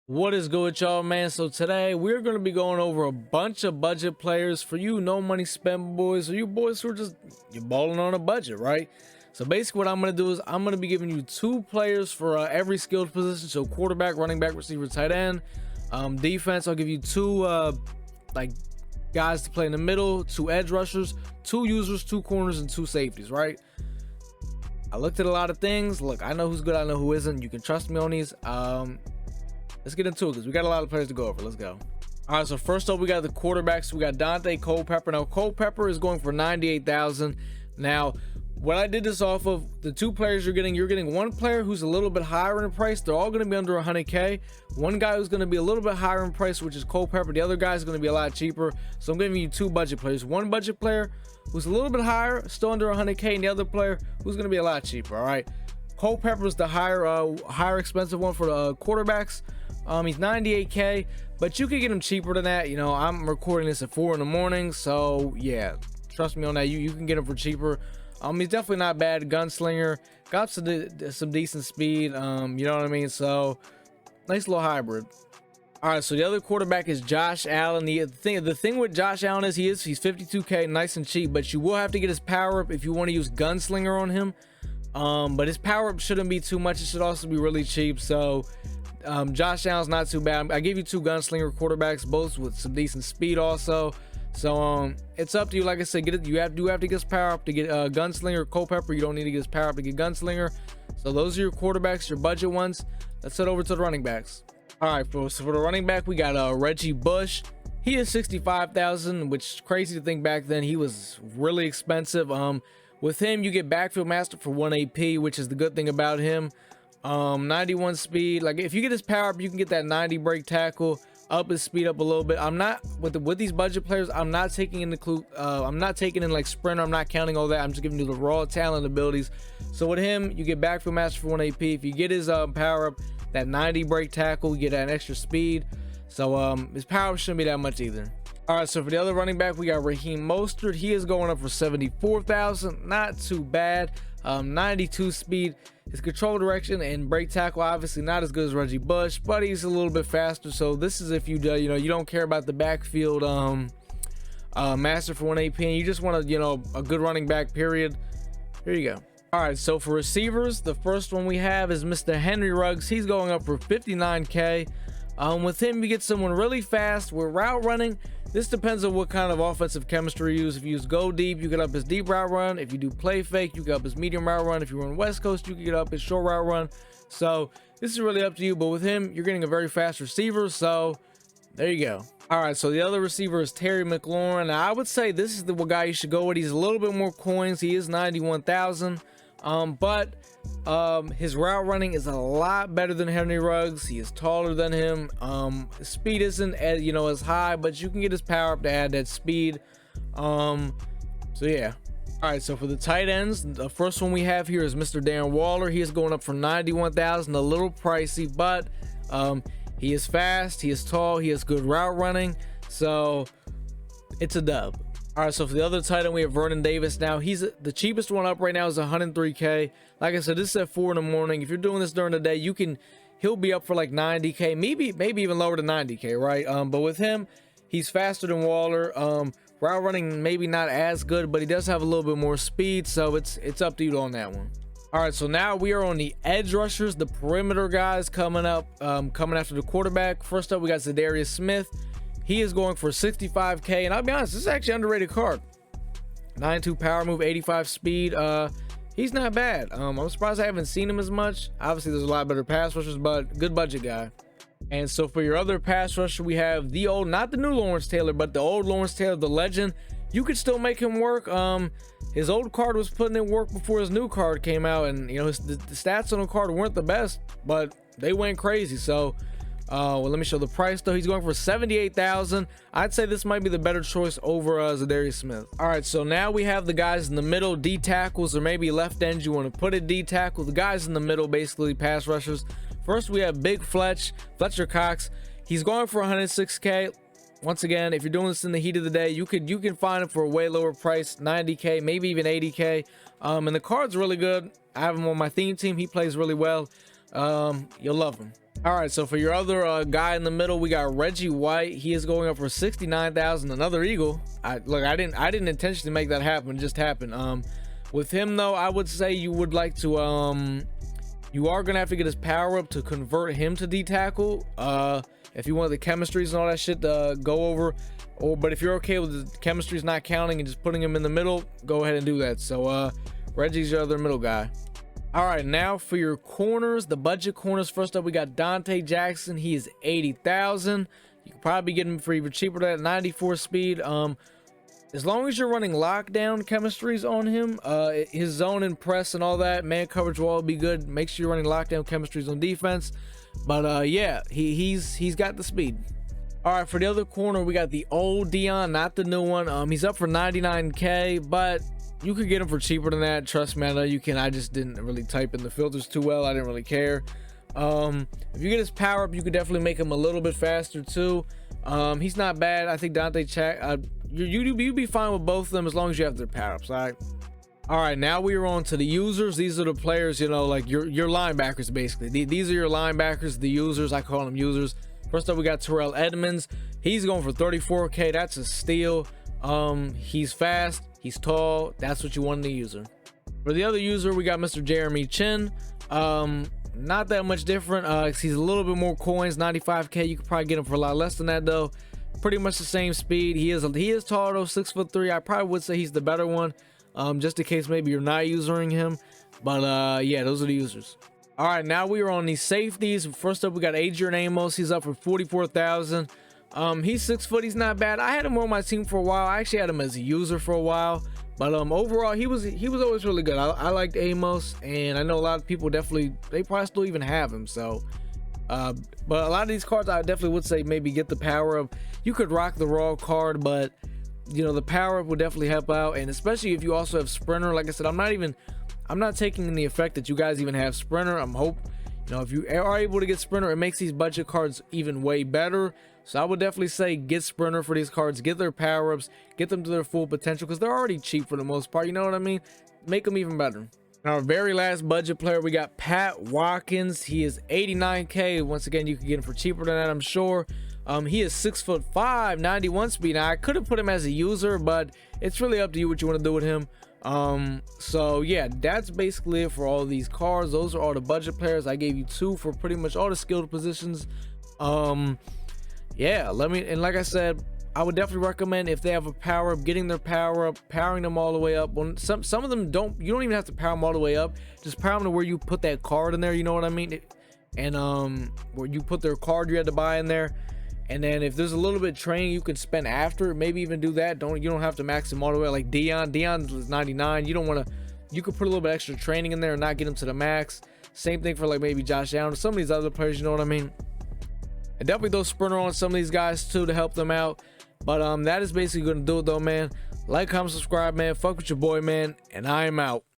What is good with y'all, man? So today we're going to be going over a bunch of budget players for you no money spend boys, or you boys who are just you're balling on a budget, right? So basically what I'm going to do is I'm going to be giving you two players for every skilled position. So quarterback, running back, receiver, tight end. Defense, I'll give you two like guys to play in the middle, two edge rushers, two users, two corners, and two safeties, right? I looked at a lot of things. Look, I know who's good, I know who isn't. You can trust me on these. Let's get into it because we got a lot of players to go over. Let's go. All right, so first up, we got the quarterbacks. We got Dante Culpepper. Now, Culpepper is going for 98,000. Now, what I did this off of, the two players you're getting one player who's a little bit higher in price. They're all going to be under 100K. One guy who's going to be a little bit higher in price, which is Culpepper. The other guy is going to be a lot cheaper. So I'm giving you two budget players. One budget player who's a little bit higher, still under 100K, and the other player who's going to be a lot cheaper. All right, Culpepper is the higher expensive one for the quarterbacks. He's 98K, but you could get him cheaper than that. You know, I'm recording this at 4 in the morning, so yeah, trust me on that. You can get him for cheaper. He's definitely not bad. Gunslinger, got some decent speed. You know what I mean? So nice little hybrid. All right, so the other quarterback is Josh Allen. The thing with Josh Allen is he's 52K, nice and cheap, but you will have to get his power up if you want to use Gunslinger on him. But his power up shouldn't be too much. It should also be really cheap. So Josh Allen's not too bad. I gave you two gunslinger quarterbacks, both with some decent speed also. So it's up to you. Like I said, you have to get his power up to get gunslinger. Culpepper, you don't need to get his power up to get gunslinger. So those are your quarterbacks, your budget ones. Let's head over to the running backs. All right, so for the running back, we got Reggie Bush. He is 65,000, which is crazy to think back then. He was really expensive. With him, you get backfield master for 1 AP, which is the good thing about him. 91 speed. Like if you get his power up, you can get that 90 break tackle, up his speed up a little bit. I'm not with these budget players, I'm not taking in like sprinter. I'm not counting all that. I'm just giving you the raw talent abilities. So with him, you get backfield master for 1 AP. If you get his power up, that 90 break tackle, you get that extra speed. So his power up shouldn't be that much either. All right, so for the other running back, we got Raheem Mostert. He is going up for 74,000. Not too bad. 92 speed. His control direction and break tackle obviously not as good as Reggie Bush, but he's a little bit faster. So this is if you don't care about the backfield master for 1 AP, and you just want a good running back, period. Here you go. All right, so for receivers, the first one we have is Mr. Henry Ruggs. He's going up for 59K. With him, you get someone really fast. With route running, this depends on what kind of offensive chemistry you use. If you use go deep, you get up his deep route run. If you do play fake, you get up his medium route run. If you run West Coast, you can get up his short route run. So this is really up to you. But with him, you're getting a very fast receiver. So there you go. All right, so the other receiver is Terry McLaurin. Now, I would say this is the guy you should go with. He's a little bit more coins. He is 91,000. But his route running is a lot better than Henry Ruggs. He is taller than him. His speed isn't as high, but you can get his power up to add that speed. So yeah. All right, so for the tight ends, the first one we have here is Mr. Darren Waller. He is going up for 91,000, a little pricey, but he is fast, he is tall, he has good route running, so it's a dub. All right, so for the other tight end, we have Vernon Davis. Now, he's the cheapest one up right now is 103K. Like I said, this is at 4 in the morning. If you're doing this during the day, he'll be up for like 90K, maybe even lower than 90K, right? But with him, he's faster than Waller. Route running maybe not as good, but he does have a little bit more speed, so it's up to you on that one. All right, so now we are on the edge rushers, the perimeter guys coming up, coming after the quarterback. First up, we got Zadarius Smith. He is going for 65K, and I'll be honest, this is actually an underrated card. 92 power move, 85 speed. He's not bad. I'm surprised I haven't seen him as much. Obviously, there's a lot better pass rushers, but good budget guy. And so for your other pass rusher, we have the old, not the new Lawrence Taylor, but the old Lawrence Taylor, the legend. You could still make him work. His old card was putting in work before his new card came out, and the stats on the card weren't the best, but they went crazy. So well, let me show the price though. He's going for 78,000. I'd say this might be the better choice over Zadarius Smith. All right, so now we have the guys in the middle, D tackles, or maybe left ends. You want to put it D tackle. The guys in the middle, basically pass rushers. First, we have Big Fletcher Cox. He's going for 106K. Once again, if you're doing this in the heat of the day, you can find him for a way lower price, 90K, maybe even 80K. And the card's really good. I have him on my theme team. He plays really well. you'll love him. All right, so for your other guy in the middle, we got Reggie White. He is going up for 69,000. Another Eagle. I didn't intentionally make that happen. It just happened. With him though, I would say you would like to you are gonna have to get his power up to convert him to D tackle. If you want the chemistries and all that shit to go over, but if you're okay with the chemistries not counting and just putting him in the middle, go ahead and do that. So Reggie's your other middle guy. All right, now for your corners, the budget corners. First up, we got Dante Jackson. He is 80,000. You can probably get him for even cheaper than that. 94 speed. As long as you're running lockdown chemistries on him, his zone and press and all that, man coverage will all be good. Make sure you're running lockdown chemistries on defense. But yeah, he's got the speed. All right, for the other corner, we got the old Dion, not the new one. He's up for 99K, but you could get him for cheaper than that. Trust me, I know you can. I just didn't really type in the filters too well. I didn't really care. If you get his power up, you could definitely make him a little bit faster too. He's not bad. I think Dante you'd be fine with both of them as long as you have their power ups. All right, now we are on to the users. These are the players, you know, like your linebackers basically. These are your linebackers, the users. I call them users. First up, we got Terrell Edmonds. He's going for 34K. That's a steal. He's fast, he's tall. That's what you want in the user. For the other user, we got Mr. Jeremy Chin. Not that much different. He's a little bit more coins, 95K. You could probably get him for a lot less than that though. Pretty much the same speed. He is tall though, 6'3". I probably would say he's the better one, just in case maybe you're not using him. But yeah, those are the users. All right, now we are on these safeties. First up, we got Adrian Amos. He's up for 44,000. He's 6 foot. He's not bad. I had him on my team for a while. I actually had him as a user for a while, but overall he was always really good. I liked Amos, and I know a lot of people they probably still even have him. So but a lot of these cards, I definitely would say maybe get the power up. You could rock the raw card, but you know, the power up will definitely help out. And especially if you also have sprinter. Like I said, I'm not taking in the effect that you guys even have sprinter. You know, if you are able to get sprinter, it makes these budget cards even way better. So I would definitely say get sprinter for these cards, get their power ups, get them to their full potential, because they're already cheap for the most part. You know what I mean? Make them even better. And our very last budget player, we got Pat Watkins. He is 89K. Once again, you can get him for cheaper than that, I'm sure. He is 6'5", 91 speed. Now I could have put him as a user, but it's really up to you what you want to do with him. So yeah, that's basically it for all these cards. Those are all the budget players. I gave you 2 for pretty much all the skilled positions. Yeah, and like I said, I would definitely recommend, if they have a power up, getting their power up, powering them all the way up. When some of them you don't even have to power them all the way up. Just power them to where you put that card in there, you know what I mean? And where you put their card you had to buy in there. And then if there's a little bit of training you can spend after, maybe even do that. You don't have to max him all the way like Dion's 99. You could put a little bit extra training in there and not get him to the max. Same thing for like maybe Josh Allen or some of these other players, you know what I mean? And definitely throw sprinter on some of these guys too to help them out. But that is basically gonna do it though, man. Like, comment, subscribe, man. Fuck with your boy, man, and I am out.